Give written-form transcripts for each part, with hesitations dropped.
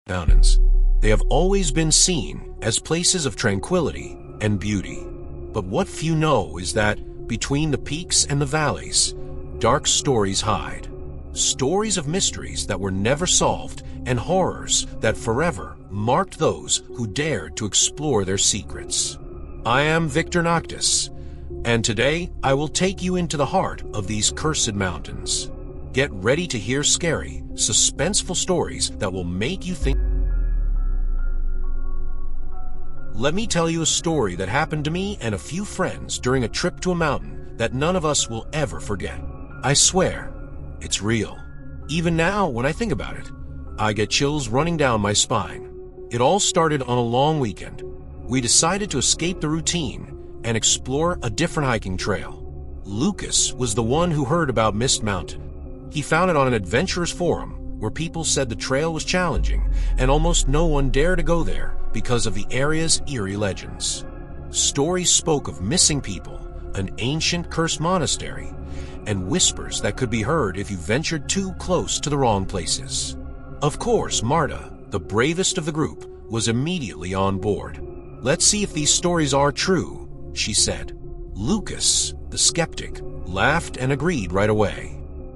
Mountains. They have always been seen as places of tranquility and beauty. But what few know is that between the peaks and the valleys, dark stories hide. Stories of mysteries that were never solved and horrors that forever marked those who dared to explore their secrets. I am Victor Noctis, and today I will take you into the heart of these cursed mountains. Get ready to hear scary, suspenseful stories that will make you think. Let me tell you a story that happened to me and a few friends during a trip to a mountain that none of us will ever forget. I swear, it's real. Even now, when I think about it, I get chills running down my spine. It all started on a long weekend. We decided to escape the routine and explore a different hiking trail. Lucas was the one who heard about Mist Mountain. He found it on an adventurers forum where people said the trail was challenging and almost no one dared to go there because of the area's eerie legends. Stories spoke of missing people, an ancient cursed monastery, and whispers that could be heard if you ventured too close to the wrong places. Of course, Marta, the bravest of the group, was immediately on board. "Let's see if these stories are true," she said. Lucas, the skeptic, laughed and agreed right away.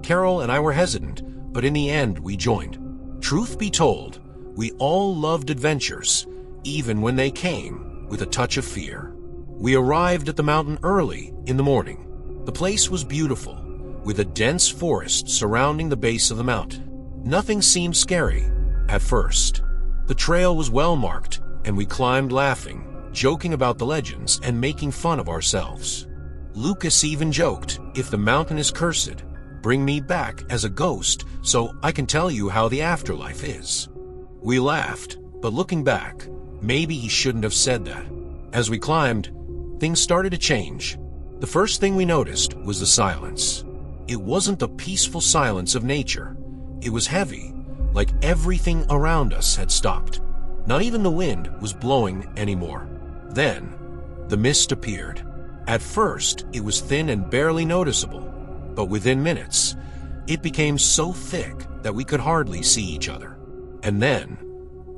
Carol and I were hesitant, but in the end we joined. Truth be told, we all loved adventures, even when they came with a touch of fear. We arrived at the mountain early in the morning. The place was beautiful, with a dense forest surrounding the base of the mountain. Nothing seemed scary at first. The trail was well marked, and we climbed laughing, joking about the legends and making fun of ourselves. Lucas even joked, "If the mountain is cursed, bring me back as a ghost so I can tell you how the afterlife is." We laughed, but looking back, maybe he shouldn't have said that. As we climbed, things started to change. The first thing we noticed was the silence. It wasn't the peaceful silence of nature. It was heavy, like everything around us had stopped. Not even the wind was blowing anymore. Then, the mist appeared. At first, it was thin and barely noticeable, but within minutes, it became so thick that we could hardly see each other. And then,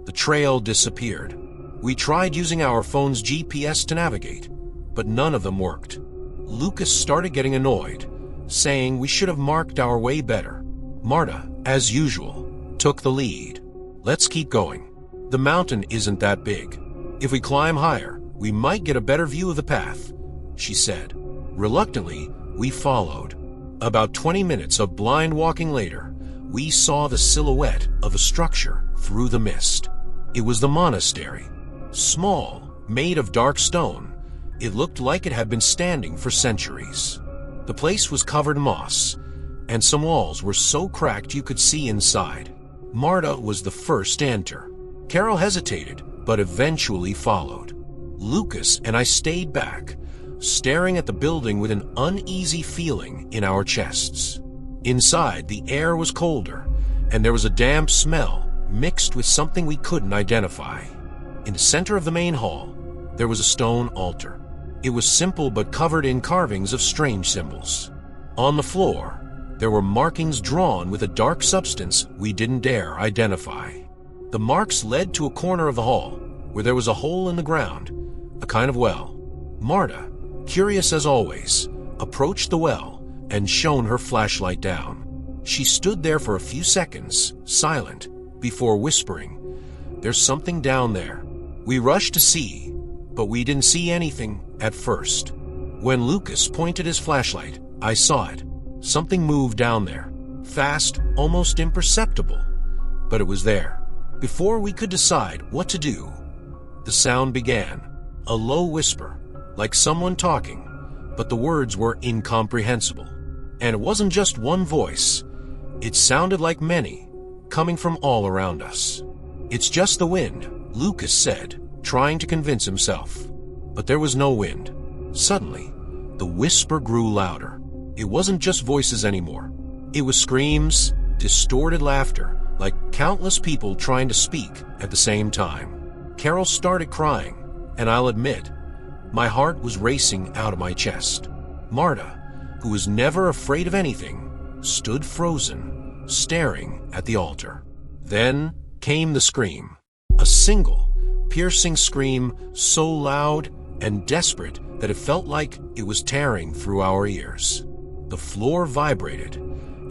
the trail disappeared. We tried using our phone's GPS to navigate, but none of them worked. Lucas started getting annoyed, saying we should have marked our way better. Marta, as usual, took the lead. "Let's keep going. The mountain isn't that big. If we climb higher, we might get a better view of the path," she said. Reluctantly, we followed. About 20 minutes of blind walking later, we saw the silhouette of a structure through the mist. It was the monastery. Small, made of dark stone, it looked like it had been standing for centuries. The place was covered in moss, and some walls were so cracked you could see inside. Marta was the first to enter. Carol hesitated, but eventually followed. Lucas and I stayed back, staring at the building with an uneasy feeling in our chests. Inside, the air was colder, and there was a damp smell mixed with something we couldn't identify. In the center of the main hall, there was a stone altar. It was simple but covered in carvings of strange symbols. On the floor, there were markings drawn with a dark substance we didn't dare identify. The marks led to a corner of the hall, where there was a hole in the ground, a kind of well. Marta, curious as always, approached the well and shone her flashlight down. She stood there for a few seconds, silent, before whispering, "There's something down there." We rushed to see, but we didn't see anything at first. When Lucas pointed his flashlight, I saw it. Something moved down there, fast, almost imperceptible, but it was there. Before we could decide what to do, the sound began, a low whisper, like someone talking, but the words were incomprehensible. And it wasn't just one voice. It sounded like many, coming from all around us. "It's just the wind," Lucas said, trying to convince himself. But there was no wind. Suddenly, the whisper grew louder. It wasn't just voices anymore. It was screams, distorted laughter, like countless people trying to speak at the same time. Carol started crying, and I'll admit, my heart was racing out of my chest. Marta, who was never afraid of anything, stood frozen, staring at the altar. Then came the scream. A single, piercing scream so loud and desperate that it felt like it was tearing through our ears. The floor vibrated,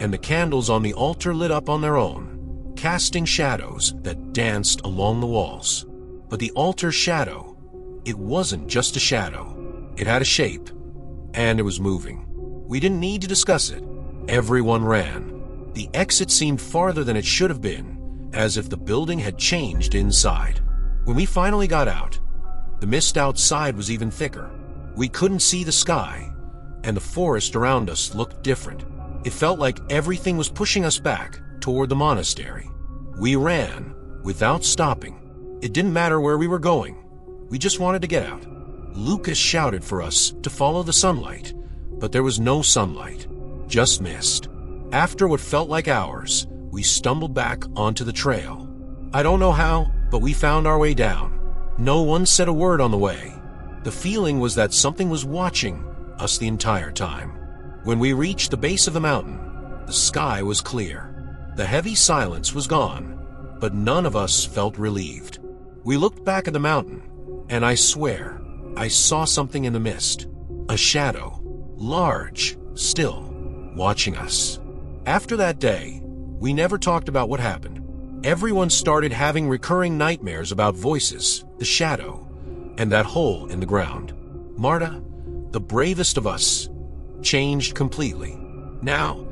and the candles on the altar lit up on their own, casting shadows that danced along the walls. But the altar shadow, it wasn't just a shadow. It had a shape, and it was moving. We didn't need to discuss it. Everyone ran. The exit seemed farther than it should have been, as if the building had changed inside. When we finally got out, the mist outside was even thicker. We couldn't see the sky, and the forest around us looked different. It felt like everything was pushing us back toward the monastery. We ran without stopping. It didn't matter where we were going. We just wanted to get out. Lucas shouted for us to follow the sunlight, but there was no sunlight, just mist. After what felt like hours, we stumbled back onto the trail. I don't know how, but we found our way down. No one said a word on the way. The feeling was that something was watching us the entire time. When we reached the base of the mountain, the sky was clear. The heavy silence was gone, but none of us felt relieved. We looked back at the mountain, and I swear, I saw something in the mist. A shadow, large, still, watching us. After that day, we never talked about what happened. Everyone started having recurring nightmares about voices, the shadow, and that hole in the ground. Marta, the bravest of us, changed completely. Now,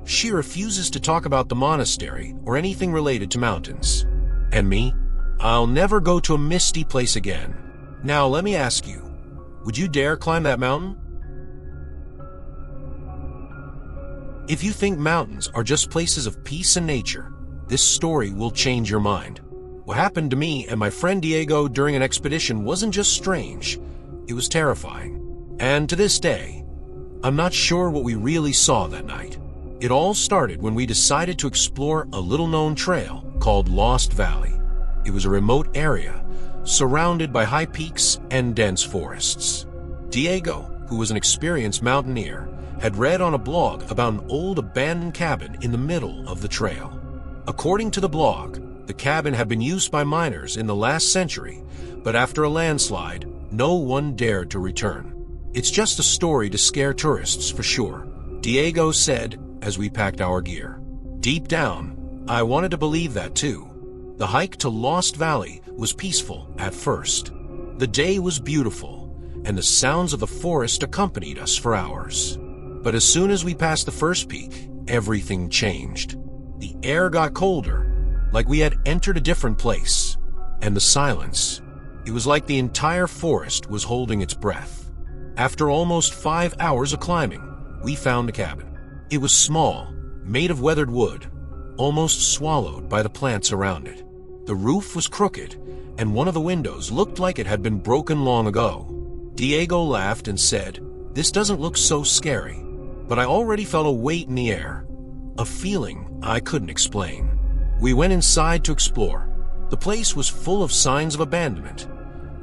she refuses to talk about the monastery or anything related to mountains. And me? I'll never go to a misty place again. Now, let me ask you, would you dare climb that mountain? If you think mountains are just places of peace and nature, this story will change your mind. What happened to me and my friend Diego during an expedition wasn't just strange, it was terrifying. And to this day, I'm not sure what we really saw that night. It all started when we decided to explore a little-known trail called Lost Valley. It was a remote area, surrounded by high peaks and dense forests. Diego, who was an experienced mountaineer, had read on a blog about an old abandoned cabin in the middle of the trail. According to the blog, the cabin had been used by miners in the last century, but after a landslide, no one dared to return. It's just a story to scare tourists for sure, Diego said as we packed our gear. Deep down, I wanted to believe that too. The hike to Lost Valley was peaceful at first. The day was beautiful, and the sounds of the forest accompanied us for hours. But as soon as we passed the first peak, everything changed. The air got colder, like we had entered a different place. And the silence, it was like the entire forest was holding its breath. After almost 5 hours of climbing, we found a cabin. It was small, made of weathered wood, almost swallowed by the plants around it. The roof was crooked, and one of the windows looked like it had been broken long ago. Diego laughed and said, "This doesn't look so scary," but I already felt a weight in the air, a feeling I couldn't explain. We went inside to explore. The place was full of signs of abandonment,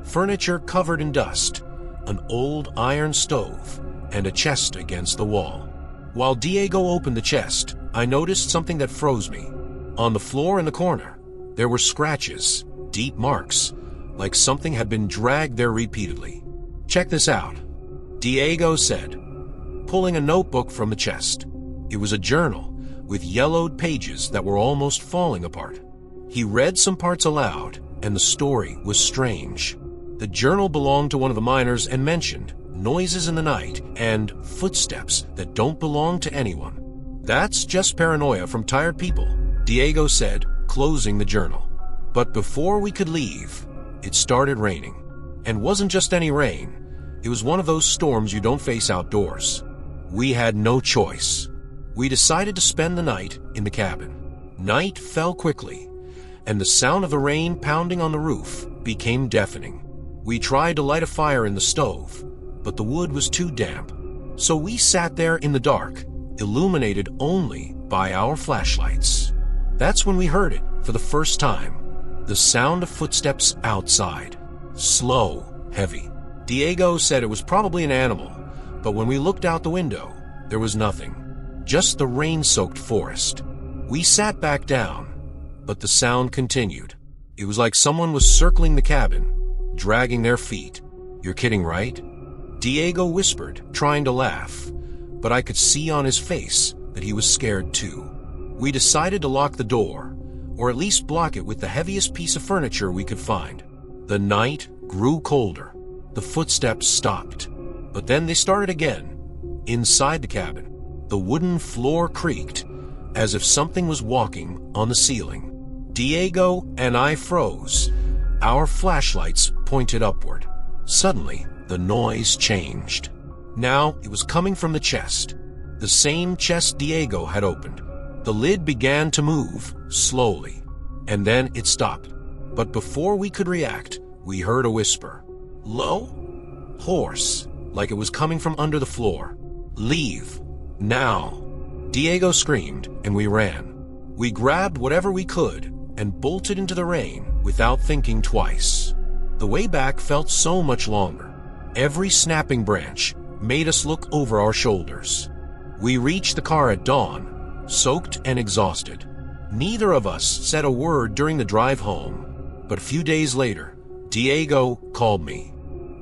furniture covered in dust, an old iron stove, and a chest against the wall. While Diego opened the chest, I noticed something that froze me. On the floor in the corner, there were scratches, deep marks, like something had been dragged there repeatedly. "Check this out," Diego said, pulling a notebook from the chest. It was a journal with yellowed pages that were almost falling apart. He read some parts aloud, and the story was strange. The journal belonged to one of the miners and mentioned noises in the night and footsteps that don't belong to anyone. "That's just paranoia from tired people," Diego said, closing the journal. But before we could leave, it started raining. And wasn't just any rain, it was one of those storms you don't face outdoors. We had no choice. We decided to spend the night in the cabin. Night fell quickly, and the sound of the rain pounding on the roof became deafening. We tried to light a fire in the stove, but the wood was too damp. So we sat there in the dark, illuminated only by our flashlights. That's when we heard it for the first time, the sound of footsteps outside. Slow, heavy. Diego said it was probably an animal, but when we looked out the window, there was nothing. Just the rain-soaked forest. We sat back down, but the sound continued. It was like someone was circling the cabin, dragging their feet. "You're kidding, right?" Diego whispered, trying to laugh, but I could see on his face that he was scared too. We decided to lock the door, or at least block it with the heaviest piece of furniture we could find. The night grew colder. The footsteps stopped, but then they started again. Inside the cabin, the wooden floor creaked, as if something was walking on the ceiling. Diego and I froze, our flashlights pointed upward. Suddenly, the noise changed. Now it was coming from the chest, the same chest Diego had opened. The lid began to move, slowly, and then it stopped. But before we could react, we heard a whisper. Low? Hoarse, like it was coming from under the floor. "Leave, now." Diego screamed, and we ran. We grabbed whatever we could and bolted into the rain without thinking twice. The way back felt so much longer. Every snapping branch made us look over our shoulders. We reached the car at dawn, soaked and exhausted. Neither of us said a word during the drive home, but a few days later, Diego called me.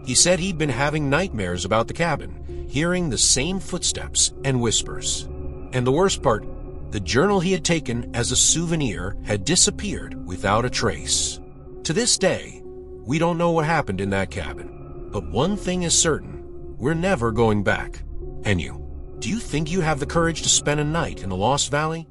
He said he'd been having nightmares about the cabin, hearing the same footsteps and whispers. And the worst part, the journal he had taken as a souvenir had disappeared without a trace. To this day, we don't know what happened in that cabin. But one thing is certain, we're never going back. And you, do you think you have the courage to spend a night in the Lost Valley?